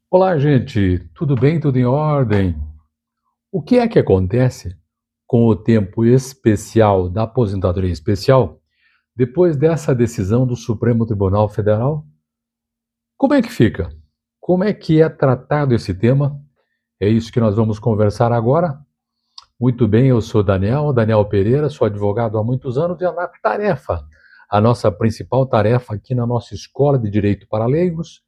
Olá, gente, tudo bem? Tudo em ordem? O que é que acontece com o tempo especial da aposentadoria especial depois dessa decisão do Supremo Tribunal Federal? Como é que fica? Como é que é tratado esse tema? É isso que nós vamos conversar agora. Muito bem, eu sou Daniel Pereira, sou advogado há muitos anos e a nossa principal tarefa aqui na nossa Escola de Direito para Leigos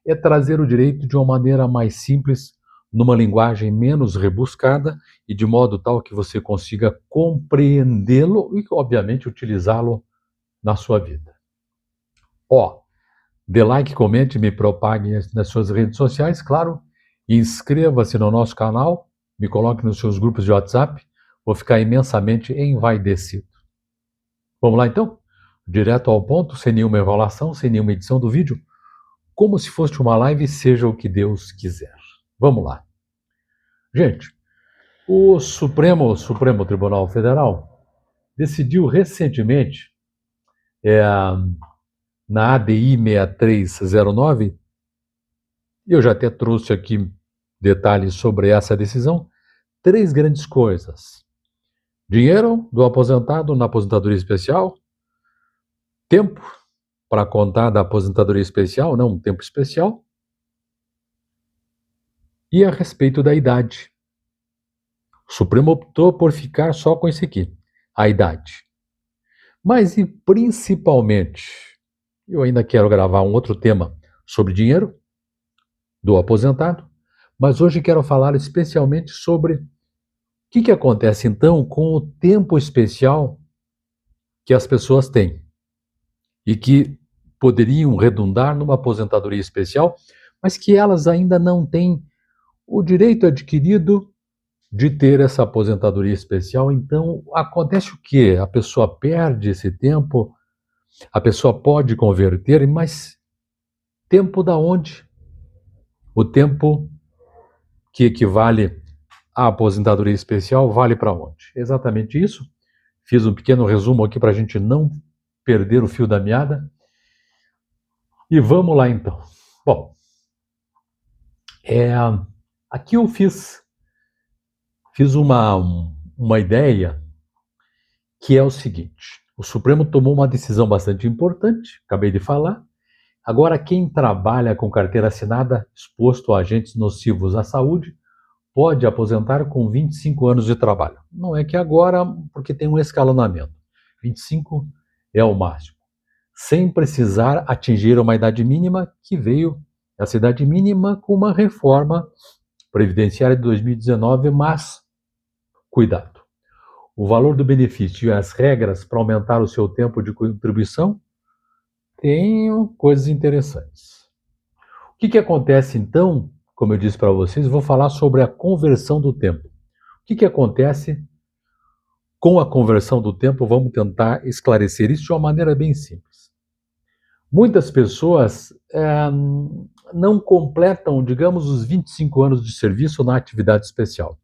é trazer o direito de uma maneira mais simples, numa linguagem menos rebuscada e de modo tal que você consiga compreendê-lo e, obviamente, utilizá-lo na sua vida. Ó, dê like, comente, me propague nas suas redes sociais, claro, e inscreva-se no nosso canal, me coloque nos seus grupos de WhatsApp, vou ficar imensamente envaidecido. Vamos lá então? Direto ao ponto, sem nenhuma enrolação, sem nenhuma edição do vídeo, como se fosse uma live, seja o que Deus quiser. Vamos lá. Gente, o Supremo Tribunal Federal decidiu recentemente, é, na ADI 6309, e eu já até trouxe aqui detalhes sobre essa decisão, três grandes coisas. Dinheiro do aposentado na aposentadoria especial, tempo para contar da aposentadoria especial, não um tempo especial, e a respeito da idade. O Supremo optou por ficar só com isso aqui, a idade. Mas e principalmente, eu ainda quero gravar um outro tema sobre dinheiro do aposentado, mas hoje quero falar especialmente sobre o que acontece então com o tempo especial que as pessoas têm e que poderiam redundar numa aposentadoria especial, mas que elas ainda não têm o direito adquirido de ter essa aposentadoria especial. Então, acontece o quê? A pessoa perde esse tempo, a pessoa pode converter, mas tempo da onde? O tempo que equivale à aposentadoria especial vale para onde? Exatamente isso. Fiz um pequeno resumo aqui para a gente não perder o fio da meada. E vamos lá então. Bom, aqui eu fiz uma ideia que é o seguinte: o Supremo tomou uma decisão bastante importante, acabei de falar. Agora, quem trabalha com carteira assinada exposto a agentes nocivos à saúde pode aposentar com 25 anos de trabalho. Não é que agora, porque tem um escalonamento. 25 é o máximo. Sem precisar atingir uma idade mínima que veio, essa idade mínima, com uma reforma previdenciária de 2019, mas cuidado. O valor do benefício e as regras para aumentar o seu tempo de contribuição têm coisas interessantes. O que acontece então? Como eu disse para vocês, vou falar sobre a conversão do tempo. O que acontece com a conversão do tempo? Vamos tentar esclarecer isso de uma maneira bem simples. Muitas pessoas não completam, digamos, os 25 anos de serviço na atividade especial.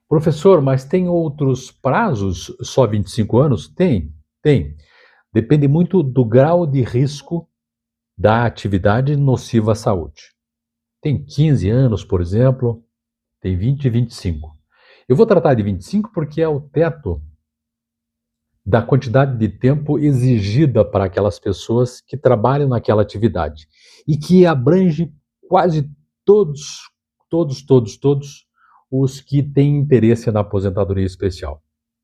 Professor, mas tem outros prazos, só 25 anos? Tem. Depende muito do grau de risco da atividade nociva à saúde. Tem 15 anos, por exemplo, tem 20 e 25. Eu vou tratar de 25 porque é o teto da quantidade de tempo exigida para aquelas pessoas que trabalham naquela atividade e que abrange quase todos os que têm interesse na aposentadoria especial.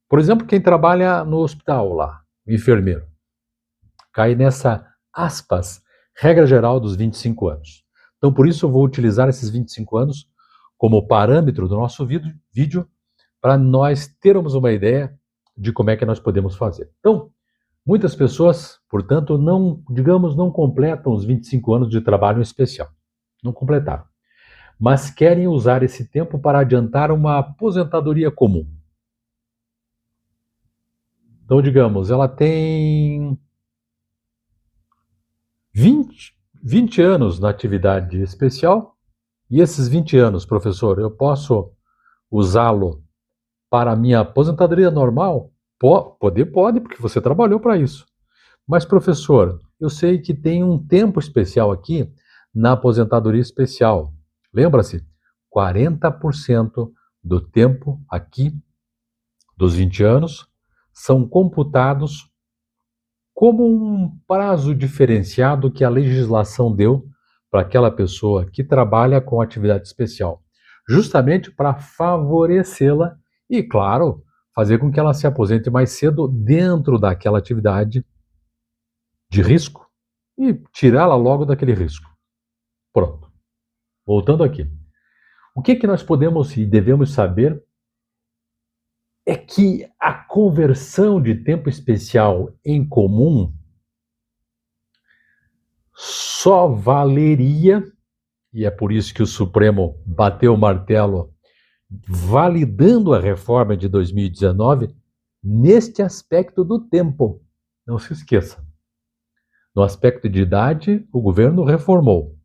Por exemplo, quem trabalha no hospital lá, o enfermeiro, cai nessa, aspas, regra geral dos 25 anos. Então, por isso eu vou utilizar esses 25 anos como parâmetro do nosso vídeo para nós termos uma ideia de como é que nós podemos fazer. Então, muitas pessoas, portanto, não completam os 25 anos de trabalho especial. Não completaram. Mas querem usar esse tempo para adiantar uma aposentadoria comum. Então, digamos, ela tem 20 anos na atividade especial, e esses 20 anos, professor, eu posso usá-lo para a minha aposentadoria normal? Pode, porque você trabalhou para isso. Mas, professor, eu sei que tem um tempo especial aqui na aposentadoria especial. Lembra-se? 40% do tempo aqui, dos 20 anos, são computados como um prazo diferenciado que a legislação deu para aquela pessoa que trabalha com atividade especial, justamente para favorecê-la e, claro, fazer com que ela se aposente mais cedo dentro daquela atividade de risco e tirá-la logo daquele risco. Pronto. Voltando aqui. O que nós podemos e devemos saber é que a conversão de tempo especial em comum só valeria, e é por isso que o Supremo bateu o martelo validando a reforma de 2019, neste aspecto do tempo. Não se esqueça. No aspecto de idade, o governo reformou.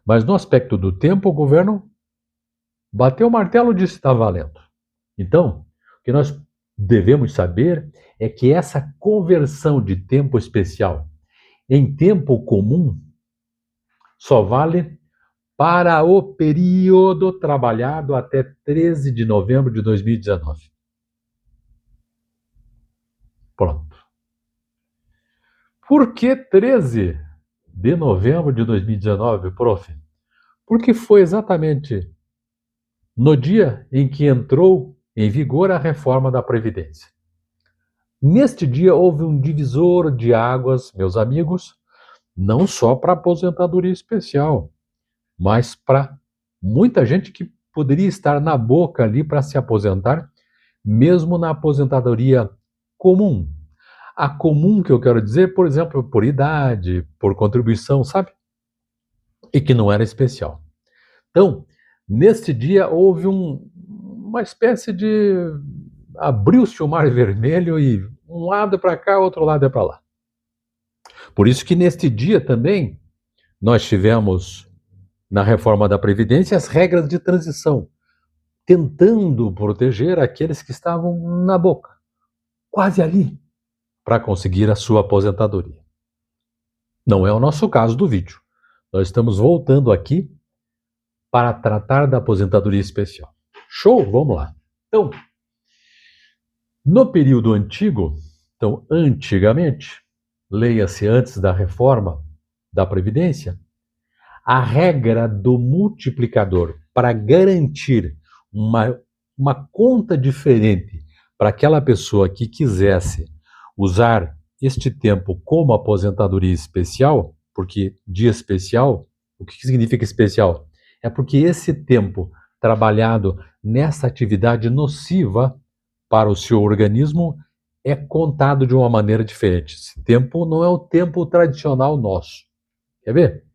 Mas no aspecto do tempo, o governo bateu o martelo e disse que está valendo. Então, o que nós devemos saber é que essa conversão de tempo especial em tempo comum só vale para o período trabalhado até 13 de novembro de 2019. Pronto. Por que 13 de novembro de 2019, prof? Porque foi exatamente no dia em que entrou em vigor a reforma da Previdência. Neste dia houve um divisor de águas, meus amigos, não só para a aposentadoria especial, mas para muita gente que poderia estar na boca ali para se aposentar, mesmo na aposentadoria comum. A comum que eu quero dizer, por exemplo, por idade, por contribuição, sabe? E que não era especial. Então, neste dia houve uma espécie de abriu-se o mar vermelho e um lado é para cá, outro lado é para lá. Por isso que neste dia também nós tivemos na reforma da Previdência as regras de transição, tentando proteger aqueles que estavam na boca, quase ali, para conseguir a sua aposentadoria. Não é o nosso caso do vídeo. Nós estamos voltando aqui para tratar da aposentadoria especial. Show? Vamos lá. Então, no período antigo, então antigamente, leia-se antes da reforma da Previdência, a regra do multiplicador para garantir uma conta diferente para aquela pessoa que quisesse usar este tempo como aposentadoria especial, porque dia especial, o que significa especial? É porque esse tempo trabalhado nessa atividade nociva para o seu organismo é contado de uma maneira diferente. Esse tempo não é o tempo tradicional nosso. Quer ver?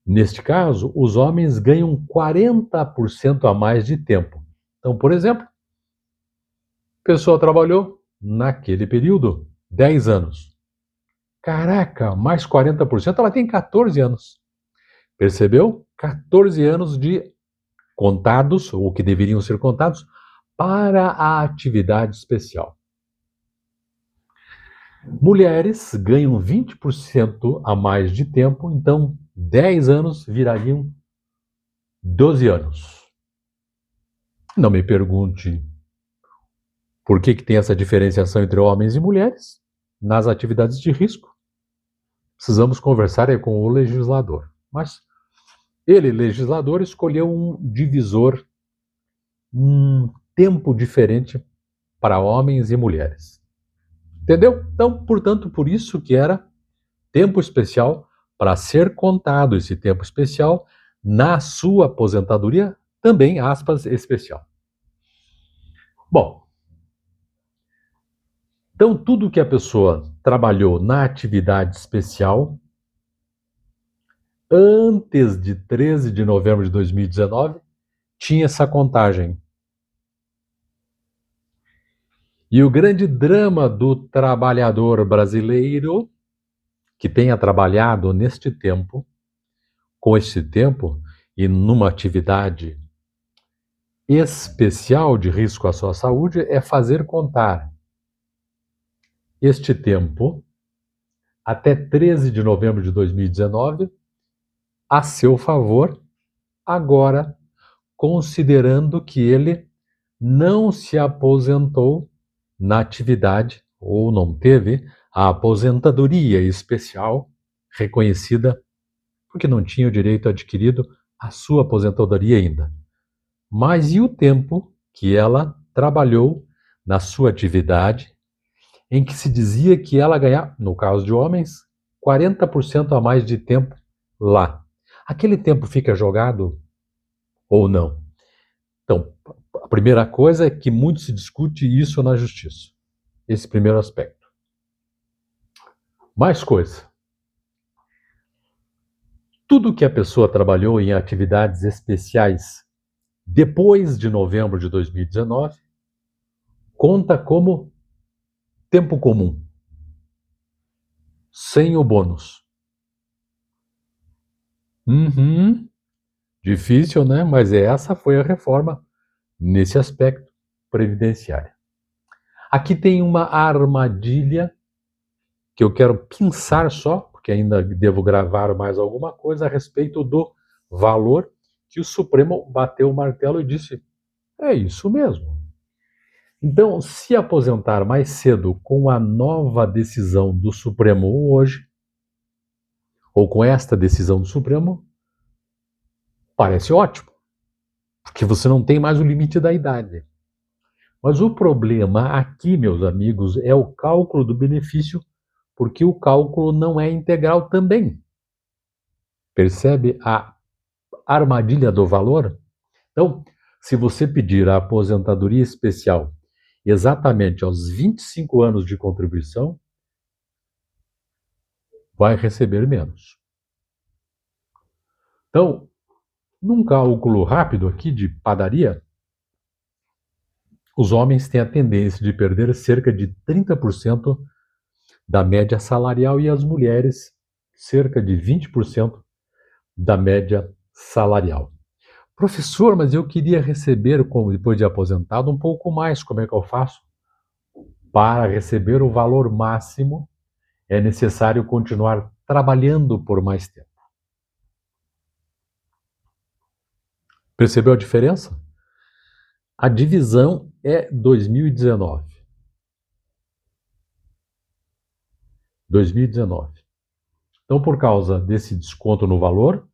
Neste caso, os homens ganham 40% a mais de tempo. Então, por exemplo, a pessoa trabalhou naquele período 10 anos. Caraca, mais 40%, ela tem 14 anos. Percebeu? 14 anos de contados, ou que deveriam ser contados, para a atividade especial. Mulheres ganham 20% a mais de tempo, então 10 anos virariam 12 anos. Não me pergunte por que tem essa diferenciação entre homens e mulheres nas atividades de risco. Precisamos conversar com o legislador. Mas ele, legislador, escolheu um divisor, um tempo diferente para homens e mulheres. Entendeu? Então, portanto, por isso que era tempo especial para ser contado esse tempo especial na sua aposentadoria, também, aspas, especial. Bom, então tudo que a pessoa trabalhou na atividade especial antes de 13 de novembro de 2019 tinha essa contagem. E o grande drama do trabalhador brasileiro que tenha trabalhado neste tempo, com este tempo e numa atividade especial de risco à sua saúde, é fazer contar este tempo até 13 de novembro de 2019 a seu favor, agora, considerando que ele não se aposentou na atividade ou não teve a aposentadoria especial reconhecida porque não tinha o direito adquirido à sua aposentadoria ainda. Mas e o tempo que ela trabalhou na sua atividade, em que se dizia que ela ganhava, no caso de homens, 40% a mais de tempo lá. Aquele tempo fica jogado ou não? Então, a primeira coisa é que muito se discute isso na justiça. Esse primeiro aspecto. Mais coisa. Tudo que a pessoa trabalhou em atividades especiais depois de novembro de 2019 conta como tempo comum, sem o bônus. Difícil, né? Mas essa foi a reforma nesse aspecto previdenciário. Aqui tem uma armadilha que eu quero pensar só, porque ainda devo gravar mais alguma coisa a respeito do valor que o Supremo bateu o martelo e disse: é isso mesmo. Então, se aposentar mais cedo com a nova decisão do Supremo hoje, ou com esta decisão do Supremo, parece ótimo, porque você não tem mais o limite da idade. Mas o problema aqui, meus amigos, é o cálculo do benefício, porque o cálculo não é integral também. Percebe a armadilha do valor? Então, se você pedir a aposentadoria especial exatamente aos 25 anos de contribuição, vai receber menos. Então, num cálculo rápido aqui de padaria, os homens têm a tendência de perder cerca de 30% da média salarial e as mulheres cerca de 20% da média salarial. Professor, mas eu queria receber, depois de aposentado, um pouco mais. Como é que eu faço? Para receber o valor máximo, é necessário continuar trabalhando por mais tempo. Percebeu a diferença? A divisão é 2019. 2019. Então, por causa desse desconto no valor,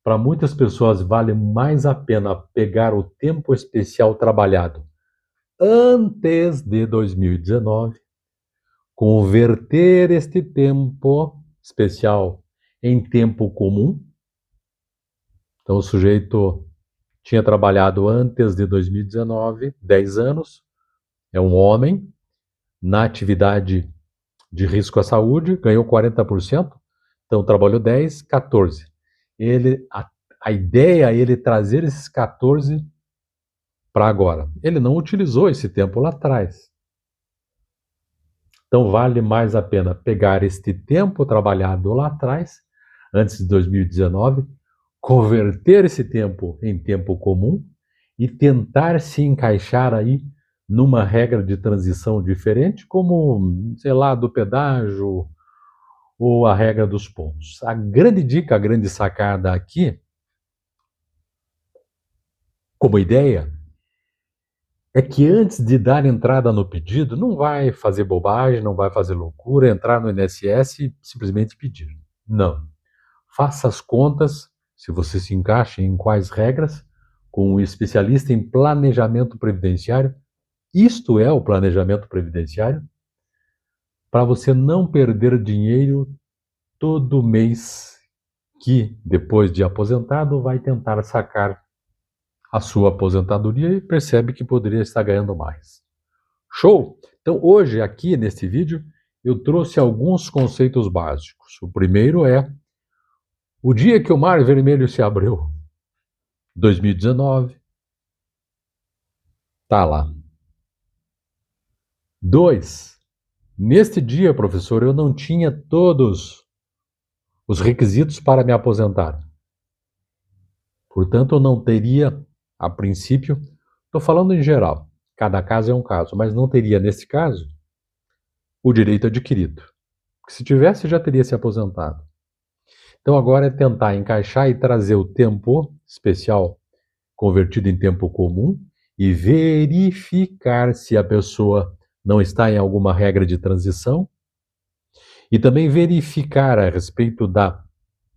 para muitas pessoas vale mais a pena pegar o tempo especial trabalhado antes de 2019, converter este tempo especial em tempo comum. Então, o sujeito tinha trabalhado antes de 2019, 10 anos, é um homem, na atividade de risco à saúde, ganhou 40%, então trabalhou 10, 14. A ideia é ele trazer esses 14 para agora. Ele não utilizou esse tempo lá atrás. Então vale mais a pena pegar este tempo trabalhado lá atrás, antes de 2019, converter esse tempo em tempo comum e tentar se encaixar aí numa regra de transição diferente, como, sei lá, do pedágio ou a regra dos pontos. A grande dica, a grande sacada aqui, como ideia, é que antes de dar entrada no pedido, não vai fazer bobagem, não vai fazer loucura, entrar no INSS e simplesmente pedir. Não. Faça as contas, se você se encaixa em quais regras, com um especialista em planejamento previdenciário. Isto é o planejamento previdenciário, para você não perder dinheiro todo mês que, depois de aposentado, vai tentar sacar a sua aposentadoria e percebe que poderia estar ganhando mais. Show? Então, hoje, aqui neste vídeo, eu trouxe alguns conceitos básicos. O primeiro é o dia que o Mar Vermelho se abriu, 2019, tá lá. 2. Neste dia, professor, eu não tinha todos os requisitos para me aposentar. Portanto, eu não teria, a princípio, estou falando em geral, cada caso é um caso, mas não teria, nesse caso, o direito adquirido. Porque se tivesse, já teria se aposentado. Então agora é tentar encaixar e trazer o tempo especial convertido em tempo comum e verificar se a pessoa não está em alguma regra de transição e também verificar a respeito da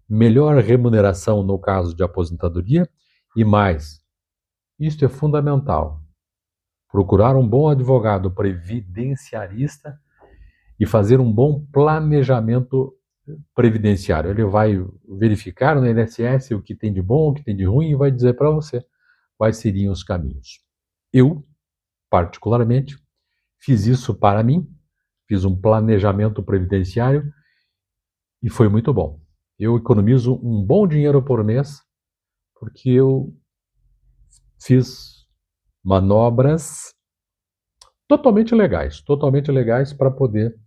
melhor remuneração no caso de aposentadoria e mais. Isto é fundamental. Procurar um bom advogado previdenciarista e fazer um bom planejamento previdenciário. Ele vai verificar no INSS o que tem de bom, o que tem de ruim e vai dizer para você quais seriam os caminhos. Eu, particularmente, fiz isso para mim, fiz um planejamento previdenciário e foi muito bom. Eu economizo um bom dinheiro por mês porque eu fiz manobras totalmente legais para poder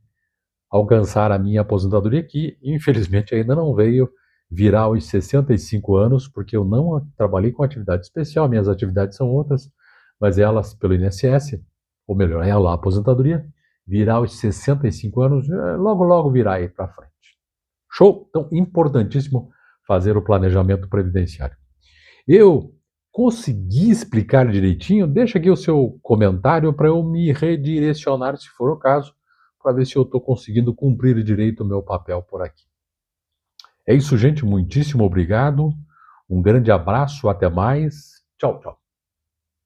alcançar a minha aposentadoria, que infelizmente ainda não veio virar os 65 anos, porque eu não trabalhei com atividade especial, minhas atividades são outras, mas elas pelo INSS, ou melhor, ela, a aposentadoria, virar os 65 anos, logo logo virá aí para frente. Show? Então, importantíssimo fazer o planejamento previdenciário. Eu consegui explicar direitinho? Deixa aqui o seu comentário para eu me redirecionar, se for o caso, para ver se eu estou conseguindo cumprir direito o meu papel por aqui. É isso, gente. Muitíssimo obrigado. Um grande abraço. Até mais. Tchau, tchau.